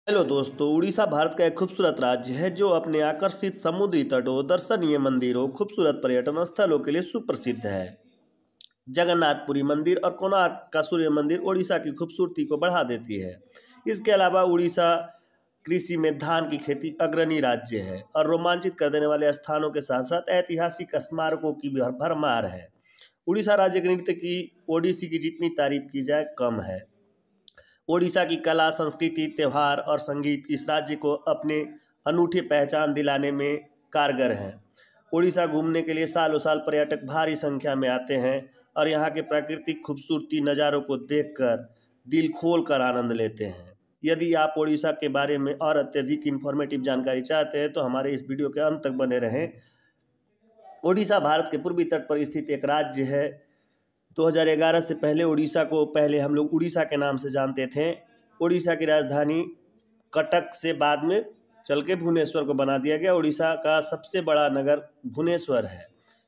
Hello दोस्तों, उड़ीसा भारत का एक खूबसूरत राज्य है जो अपने आकर्षित समुद्री तटों, दर्शनीय मंदिरों, खूबसूरत पर्यटन स्थलों के लिए सुप्रसिद्ध है। जगन्नाथपुरी मंदिर और कोणार्क का सूर्य मंदिर उड़ीसा की खूबसूरती को बढ़ा देती है। इसके अलावा उड़ीसा कृषि में धान की खेती अग्रणी राज्य है और रोमांचित कर देने वाले स्थानों के साथ साथ ऐतिहासिक स्मारकों की भी भरमार है। उड़ीसा राज्य के नृत्य की ओडिसी की जितनी तारीफ की जाए कम है। ओडिशा की कला, संस्कृति, त्यौहार और संगीत इस राज्य को अपने अनूठी पहचान दिलाने में कारगर हैं। उड़ीसा घूमने के लिए सालों साल पर्यटक भारी संख्या में आते हैं और यहाँ के प्राकृतिक खूबसूरती नज़ारों को देखकर दिल खोल कर आनंद लेते हैं। यदि आप उड़ीसा के बारे में और अत्यधिक इन्फॉर्मेटिव जानकारी चाहते हैं तो हमारे इस वीडियो के अंत तक बने रहें। उड़ीसा भारत के पूर्वी तट पर स्थित एक राज्य है। 2011 से पहले उड़ीसा को हम लोग उड़ीसा के नाम से जानते थे। उड़ीसा की राजधानी कटक से बाद में चल के भुवनेश्वर को बना दिया गया। उड़ीसा का सबसे बड़ा नगर भुवनेश्वर है।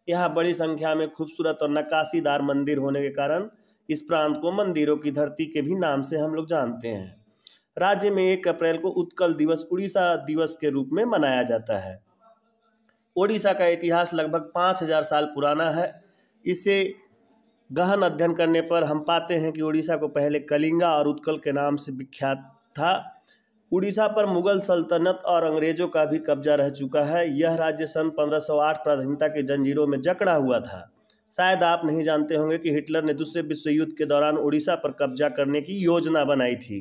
यहाँ बड़ी संख्या में खूबसूरत और नक्काशीदार मंदिर होने के कारण इस प्रांत को मंदिरों की धरती के भी नाम से हम लोग जानते हैं। राज्य में 1 अप्रैल को उत्कल दिवस उड़ीसा दिवस के रूप में मनाया जाता है। उड़ीसा का इतिहास लगभग 5000 साल पुराना है। इसे गहन अध्ययन करने पर हम पाते हैं कि उड़ीसा को पहले कलिंगा और उत्कल के नाम से विख्यात था। उड़ीसा पर मुगल सल्तनत और अंग्रेजों का भी कब्जा रह चुका है। यह राज्य सन 1508 पराधीनता के जंजीरों में जकड़ा हुआ था। शायद आप नहीं जानते होंगे कि हिटलर ने दूसरे विश्व युद्ध के दौरान उड़ीसा पर कब्जा करने की योजना बनाई थी,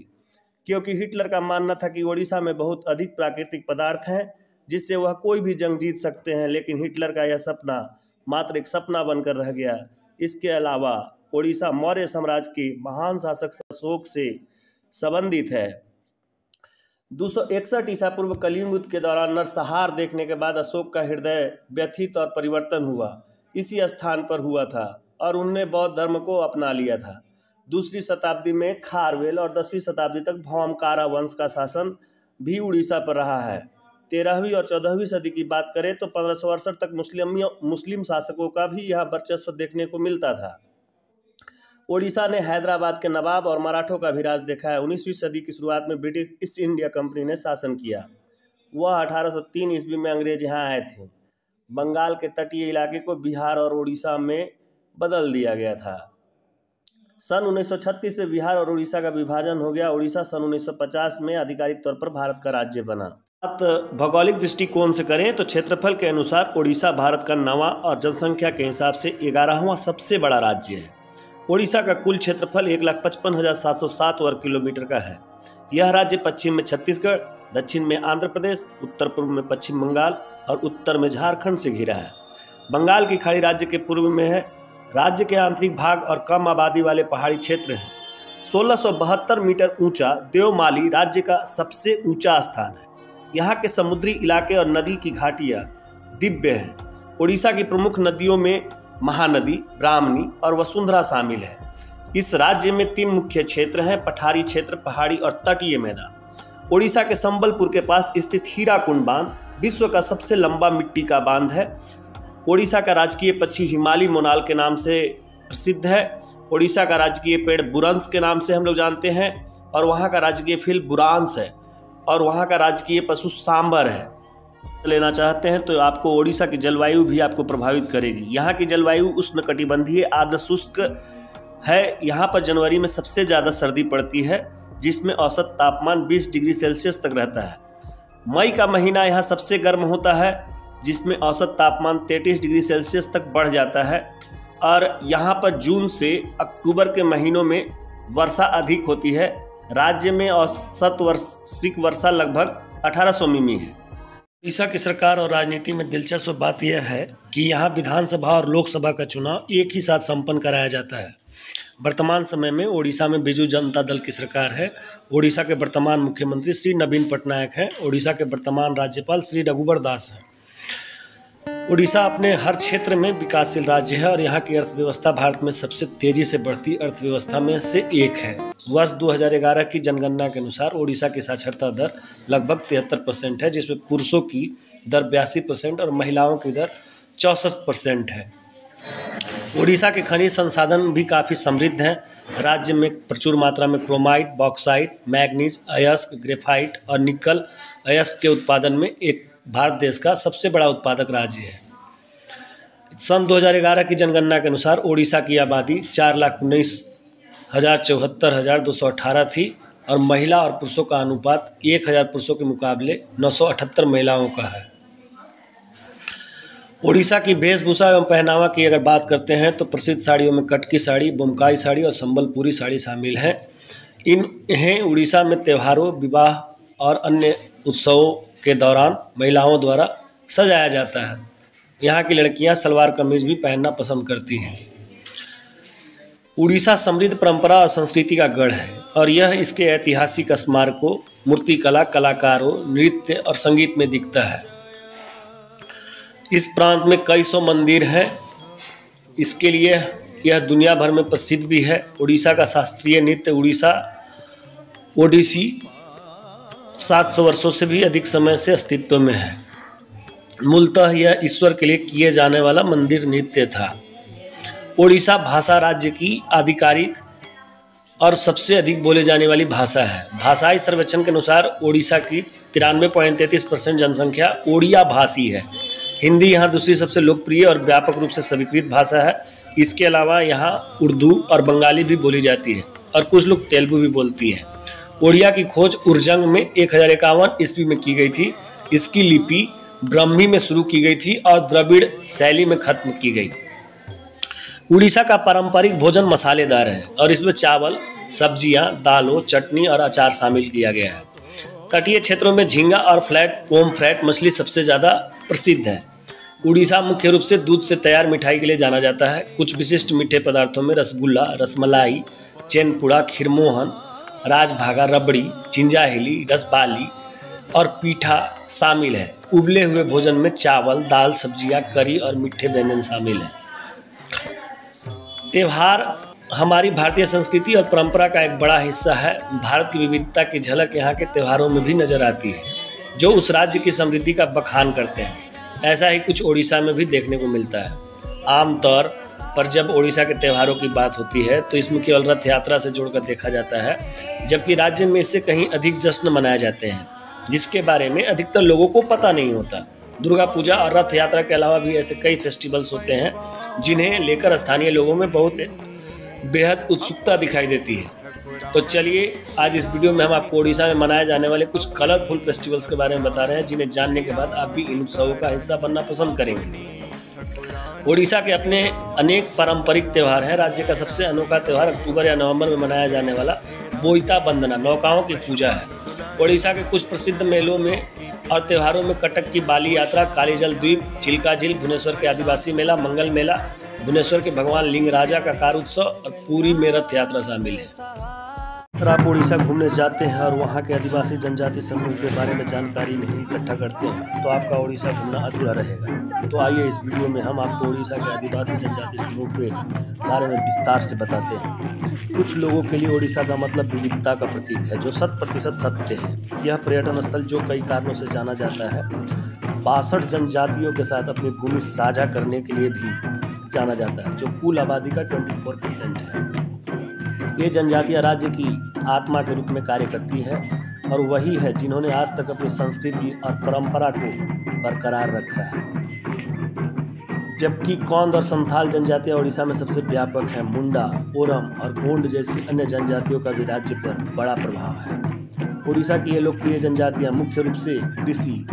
क्योंकि हिटलर का मानना था कि उड़ीसा में बहुत अधिक प्राकृतिक पदार्थ हैं जिससे वह कोई भी जंग जीत सकते हैं। लेकिन हिटलर का यह सपना मात्र एक सपना बनकर रह गया। इसके अलावा उड़ीसा मौर्य साम्राज्य के महान शासक अशोक से संबंधित है। 261 ईसा पूर्व कलिंग युद्ध के दौरान नरसंहार देखने के बाद अशोक का हृदय व्यथित और परिवर्तन हुआ इसी स्थान पर हुआ था और उन्होंने बौद्ध धर्म को अपना लिया था। 2री शताब्दी में खारवेल और 10वीं शताब्दी तक भौमकारा वंश का शासन भी उड़ीसा पर रहा है। 13वीं और 14वीं सदी की बात करें तो 1568 तक मुस्लिम शासकों का भी यहाँ वर्चस्व देखने को मिलता था। उड़ीसा ने हैदराबाद के नवाब और मराठों का भी राज देखा है। 19वीं सदी की शुरुआत में ब्रिटिश ईस्ट इंडिया कंपनी ने शासन किया। वह 1803 ईस्वी में अंग्रेज यहाँ आए थे। बंगाल के तटीय इलाके को बिहार और उड़ीसा में बदल दिया गया था। सन 1936 में बिहार और उड़ीसा का विभाजन हो गया। उड़ीसा सन 1950 में आधिकारिक तौर पर भारत का राज्य बना। बात भौगोलिक दृष्टिकोण से करें तो क्षेत्रफल के अनुसार उड़ीसा भारत का 9वां और जनसंख्या के हिसाब से 11वां सबसे बड़ा राज्य है। उड़ीसा का कुल क्षेत्रफल 1,55,707 वर्ग किलोमीटर का है। यह राज्य पश्चिम में छत्तीसगढ़, दक्षिण में आंध्र प्रदेश, उत्तर पूर्व में पश्चिम बंगाल और उत्तर में झारखंड से घिरा है। बंगाल की खाड़ी राज्य के पूर्व में है। राज्य के आंतरिक भाग और कम आबादी वाले पहाड़ी क्षेत्र हैं। 1672 मीटर ऊंचा देवमाली राज्य का सबसे ऊंचा स्थान है। यहाँ के समुद्री इलाके और नदी की घाटियाँ दिव्य हैं। उड़ीसा की प्रमुख नदियों में महानदी, ब्राह्मणी और वसुंधरा शामिल है। इस राज्य में 3 मुख्य क्षेत्र हैं: पठारी क्षेत्र, पहाड़ी और तटीय मैदान। उड़ीसा के संबलपुर के पास स्थित हीराकुंड बांध विश्व का सबसे लंबा मिट्टी का बांध है। उड़ीसा का राजकीय पक्षी हिमालय मोनाल के नाम से प्रसिद्ध है। उड़ीसा का राजकीय पेड़ बुरंश के नाम से हम लोग जानते हैं और वहाँ का राजकीय फूल बुरांश है और वहाँ का राजकीय पशु सांबर है। लेना चाहते हैं तो आपको उड़ीसा की जलवायु भी आपको प्रभावित करेगी। यहाँ की जलवायु उष्णकटिबंधीय आर्द्र शुष्क है। यहाँ पर जनवरी में सबसे ज़्यादा सर्दी पड़ती है जिसमें औसत तापमान 20 डिग्री सेल्सियस तक रहता है। मई का महीना यहाँ सबसे गर्म होता है जिसमें औसत तापमान 33 डिग्री सेल्सियस तक बढ़ जाता है और यहाँ पर जून से अक्टूबर के महीनों में वर्षा अधिक होती है। राज्य में औसत वार्षिक वर्षा लगभग 1800 मिमी है। उड़ीसा की सरकार और राजनीति में दिलचस्प बात यह है कि यहाँ विधानसभा और लोकसभा का चुनाव एक ही साथ संपन्न कराया जाता है। वर्तमान समय में उड़ीसा में बिजू जनता दल की सरकार है। उड़ीसा के वर्तमान मुख्यमंत्री श्री नवीन पटनायक हैं। उड़ीसा के वर्तमान राज्यपाल श्री रघुवर दास हैं। उड़ीसा अपने हर क्षेत्र में विकासशील राज्य है और यहाँ की अर्थव्यवस्था भारत में सबसे तेजी से बढ़ती अर्थव्यवस्था में से एक है। वर्ष 2011 की जनगणना के अनुसार उड़ीसा की साक्षरता दर लगभग 73% है, जिसमें पुरुषों की दर 82% और महिलाओं की दर 64% है। उड़ीसा के खनिज संसाधन भी काफ़ी समृद्ध हैं। राज्य में प्रचुर मात्रा में क्रोमाइट, बॉक्साइट, मैग्नीज, अयस्क, ग्रेफाइट और निकल अयस्क के उत्पादन में एक भारत देश का सबसे बड़ा उत्पादक राज्य है। सन 2011 की जनगणना के अनुसार ओडिशा की आबादी 4,19,74,218 थी और महिला और पुरुषों का अनुपात 1,000 पुरुषों के मुकाबले 978 महिलाओं का है। ओडिशा की वेशभूषा एवं पहनावा की अगर बात करते हैं तो प्रसिद्ध साड़ियों में कटकी साड़ी, बोमकाई साड़ी और संबलपुरी साड़ी शामिल हैं। इन्हें उड़ीसा में त्योहारों, विवाह और अन्य उत्सवों के दौरान महिलाओं द्वारा सजाया जाता है। यहाँ की लड़कियाँ सलवार कमीज भी पहनना पसंद करती हैं। उड़ीसा समृद्ध परंपरा और संस्कृति का गढ़ है और यह इसके ऐतिहासिक स्मारकों, मूर्तिकला, कलाकारों, नृत्य और संगीत में दिखता है। इस प्रांत में कई सौ मंदिर हैं। इसके लिए यह दुनिया भर में प्रसिद्ध भी है। उड़ीसा का शास्त्रीय नृत्य ओडिसी 700 वर्षों से भी अधिक समय से अस्तित्व में है। मूलतः यह ईश्वर के लिए किए जाने वाला मंदिर नृत्य था। ओडिशा भाषा राज्य की आधिकारिक और सबसे अधिक बोले जाने वाली भाषा है। भाषाई सर्वेक्षण के अनुसार ओडिशा की 93.33% जनसंख्या ओडिया भाषी है। हिंदी यहाँ दूसरी सबसे लोकप्रिय और व्यापक रूप से स्वीकृत भाषा है। इसके अलावा यहाँ उर्दू और बंगाली भी बोली जाती है और कुछ लोग तेलुगु भी बोलती हैं। ओडिया की खोज उर्जंग में 1051 ईस्वी में की गई थी। इसकी लिपि ब्राह्मी में शुरू की गई थी और द्रविड़ शैली में खत्म की गई। उड़ीसा का पारंपरिक भोजन मसालेदार है और इसमें चावल, सब्जियां, दालों, चटनी और अचार शामिल किया गया है। तटीय क्षेत्रों में झींगा और पोम्फ्रेट मछली सबसे ज़्यादा प्रसिद्ध है। उड़ीसा मुख्य रूप से दूध से तैयार मिठाई के लिए जाना जाता है। कुछ विशिष्ट मीठे पदार्थों में रसगुल्ला, रसमलाई, चेनपुड़ा, खीरमोहन, राजभागा, रबड़ी, चिंजाहिली, रसबाली और पीठा शामिल है। उबले हुए भोजन में चावल, दाल, सब्जियां, करी और मीठे व्यंजन शामिल हैं। त्योहार हमारी भारतीय संस्कृति और परंपरा का एक बड़ा हिस्सा है। भारत की विविधता की झलक यहाँ के त्योहारों में भी नजर आती है, जो उस राज्य की समृद्धि का बखान करते हैं। ऐसा ही कुछ ओडिशा में भी देखने को मिलता है। आमतौर पर जब ओडिशा के त्योहारों की बात होती है तो इसमें केवल रथ यात्रा से जोड़कर देखा जाता है, जबकि राज्य में इससे कहीं अधिक जश्न मनाए जाते हैं, जिसके बारे में अधिकतर लोगों को पता नहीं होता। दुर्गा पूजा और रथ यात्रा के अलावा भी ऐसे कई फेस्टिवल्स होते हैं जिन्हें लेकर स्थानीय लोगों में बहुत बेहद उत्सुकता दिखाई देती है। तो चलिए आज इस वीडियो में हम आपको ओडिशा में मनाए जाने वाले कुछ कलरफुल फेस्टिवल्स के बारे में बता रहे हैं, जिन्हें जानने के बाद आप भी इन उत्सवों का हिस्सा बनना पसंद करेंगे। ओडिशा के अपने अनेक पारंपरिक त्यौहार हैं। राज्य का सबसे अनोखा त्यौहार अक्टूबर या नवंबर में मनाया जाने वाला बोईता बंदना, नौकाओं की पूजा है। ओडिशा के कुछ प्रसिद्ध मेलों में और त्योहारों में कटक की बाली यात्रा, कालीजल द्वीप, चिल्का झील, भुवनेश्वर के आदिवासी मेला, मंगल मेला, भुवनेश्वर के भगवान लिंगराजा का कार उत्सव और पूरी में रथ यात्रा शामिल है। अगर आप ओडिशा घूमने जाते हैं और वहाँ के आदिवासी जनजाति समूह के बारे में जानकारी नहीं इकट्ठा करते हैं तो आपका ओडिशा घूमना अधूरा रहेगा। तो आइए इस वीडियो में हम आपको ओडिशा के आदिवासी जनजाति समूह के बारे में विस्तार से बताते हैं। कुछ लोगों के लिए ओडिशा का मतलब विविधता का प्रतीक है, जो 100% सत्य है। यह पर्यटन स्थल जो कई कारणों से जाना जाता है, 62 जनजातियों के साथ अपनी भूमि साझा करने के लिए भी जाना जाता है, जो कुल आबादी का 24% है। ये जनजातियाँ राज्य की आत्मा के रूप में कार्य करती है और वही है जिन्होंने आज तक अपनी संस्कृति और परंपरा को बरकरार रखा है। जबकि कौंद और संथाल जनजातियाँ ओडिशा में सबसे व्यापक हैं, मुंडा, ओरम और गोंड जैसी अन्य जनजातियों का भी राज्य पर बड़ा प्रभाव है। ओडिशा की ये लोकप्रिय जनजातियाँ मुख्य रूप से कृषि,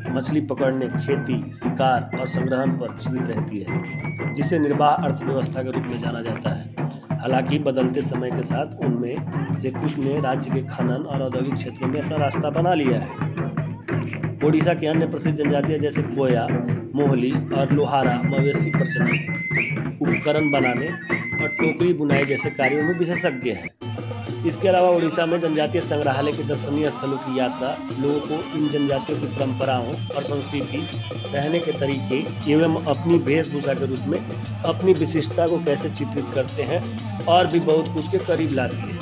मछली पकड़ने, खेती, शिकार और संग्रहण पर जीवित रहती है, जिसे निर्वाह अर्थव्यवस्था के रूप में जाना जाता है। हालांकि बदलते समय के साथ उनमें से कुछ ने राज्य के खनन और औद्योगिक क्षेत्रों में अपना रास्ता बना लिया है। ओडिशा की अन्य प्रसिद्ध जनजातियाँ जैसे कोया, मोहली और लोहारा मवेशी प्रजनन, उपकरण बनाने और टोकरी बुनाई जैसे कार्यों में विशेषज्ञ हैं। इसके अलावा ओडिशा में जनजातीय संग्रहालय के दर्शनीय स्थलों की यात्रा लोगों को इन जनजातियों की परंपराओं और संस्कृति, रहने के तरीके एवं अपनी वेशभूषा के रूप में अपनी विशिष्टता को कैसे चित्रित करते हैं और भी बहुत कुछ के करीब लाती है।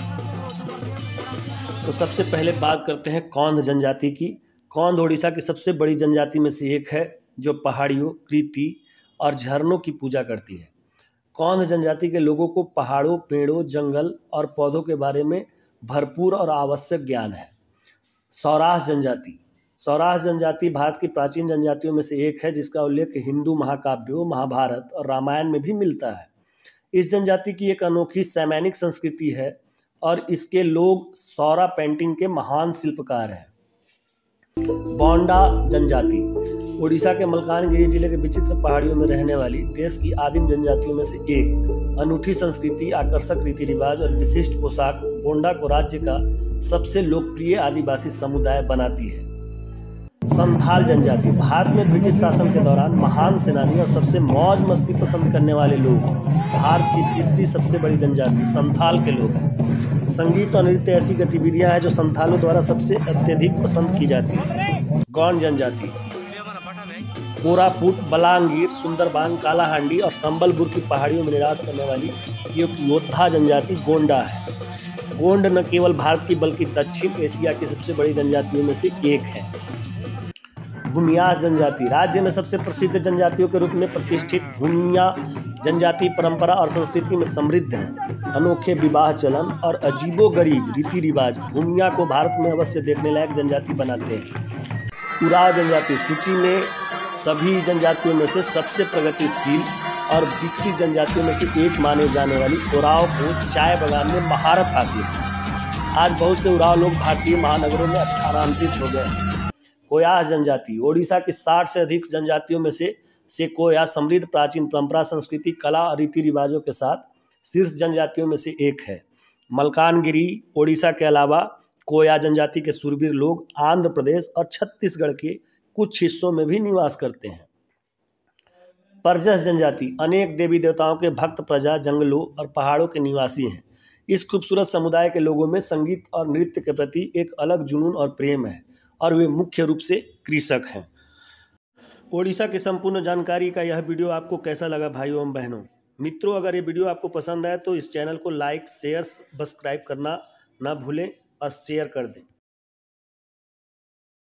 तो सबसे पहले बात करते हैं कौंद जनजाति की। कौंद ओडिशा की सबसे बड़ी जनजाति में से एक है, जो पहाड़ियों, कृति और झरनों की पूजा करती है। कौंध जनजाति के लोगों को पहाड़ों, पेड़ों, जंगल और पौधों के बारे में भरपूर और आवश्यक ज्ञान है। सौराष्ट्र जनजाति। सौराष्ट्र जनजाति भारत की प्राचीन जनजातियों में से एक है, जिसका उल्लेख हिंदू महाकाव्यों, महाभारत और रामायण में भी मिलता है। इस जनजाति की एक अनोखी सैमैनिक संस्कृति है और इसके लोग सौरा पेंटिंग के महान शिल्पकार हैं। बोंडा जनजाति। उड़ीसा के मलकानगिरी जिले के विचित्र पहाड़ियों में रहने वाली देश की आदिम जनजातियों में से एक। अनूठी संस्कृति, आकर्षक रीति रिवाज और विशिष्ट पोशाक बोंडा को राज्य का सबसे लोकप्रिय आदिवासी समुदाय बनाती है। संथाल जनजाति। भारत में ब्रिटिश शासन के दौरान महान सेनानी और सबसे मौज मस्ती पसंद करने वाले लोग भारत की तीसरी सबसे बड़ी जनजाति संथाल के लोग हैं। संगीत और नृत्य ऐसी गतिविधियां हैं जो संथालों द्वारा सबसे अत्यधिक पसंद की जाती है। गौंड जनजाति। कोरापुट, बलांगीर, सुंदरबान, कालाहांडी और संबलपुर की पहाड़ियों में निवास करने वाली एक योद्धा जनजाति गोंडा है। गोंड न केवल भारत की बल्कि दक्षिण एशिया की सबसे बड़ी जनजातियों में से एक है। भूमियास जनजाति। राज्य में सबसे प्रसिद्ध जनजातियों के रूप में प्रतिष्ठित भूमिया जनजाति परंपरा और संस्कृति में समृद्ध है। अनोखे विवाह चलन और अजीबोगरीब रीति रिवाज भूमिया को भारत में अवश्य देखने लायक जनजाति बनाते हैं। उराव जनजाति। सूची में सभी जनजातियों में से सबसे प्रगतिशील और विकसित जनजातियों में से एक माने जाने वाली उराव को चाय बगान में महारत हासिल है। आज बहुत से उराव लोग भारतीय महानगरों में स्थानांतरित हो गए हैं। कोयास जनजाति। ओडिशा की 60 से अधिक जनजातियों में से कोया समृद्ध प्राचीन परंपरा, संस्कृति, कला और रीति रिवाजों के साथ शीर्ष जनजातियों में से एक है। मलकानगिरी ओडिशा के अलावा कोया जनजाति के शूरवीर लोग आंध्र प्रदेश और छत्तीसगढ़ के कुछ हिस्सों में भी निवास करते हैं। परजस जनजाति। अनेक देवी देवताओं के भक्त प्रजा जंगलों और पहाड़ों के निवासी हैं। इस खूबसूरत समुदाय के लोगों में संगीत और नृत्य के प्रति एक अलग जुनून और प्रेम है और वे मुख्य रूप से कृषक हैं। ओडिशा की संपूर्ण जानकारी का यह वीडियो आपको कैसा लगा भाइयों एवं बहनों? मित्रों, अगर ये वीडियो आपको पसंद आए तो इस चैनल को लाइक, शेयर, सब्सक्राइब करना ना भूलें और शेयर कर दें।